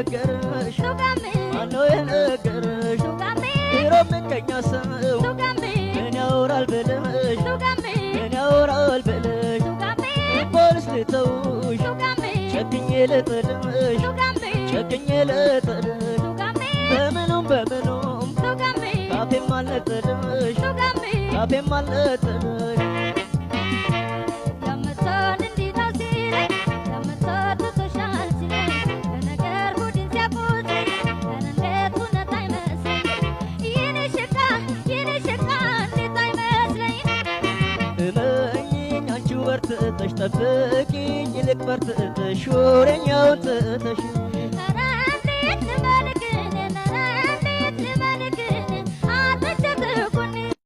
የነገረሽ ሱጋሜ ማነው የነገረሽ ሱጋሜ ይሮምቀኛ ሰው ሱጋሜ ምን ያወራል ብለሽ ሱጋሜ ምን ያወራል ብለሽ ሱጋሜ ፖሊስ ልተውሽ ሱጋሜ ጨክኜ ልጥልሽ ሱጋሜ ጨክኜ ልጥልሽ ሱጋሜ በምኑም ሱጋሜ ካፌም አልነጥልሽ ሱጋሜ ካፌም አልነጥልሽ ለምትሆን እንዲህ ነው ሲለኝ ለምትሆን ትቶሻል ሲለኝ በነገር ሆድን ሲያቆጭኝ ኧረ እንዴት እውነት አይመስለኝ የኔ ሸቃ እንዴት አይመስለኝ እመኝኝ አንቺ በርትተሽ ጠብቂኝ ይልቅ በርትተሽ ወሬኛውን ትተሽ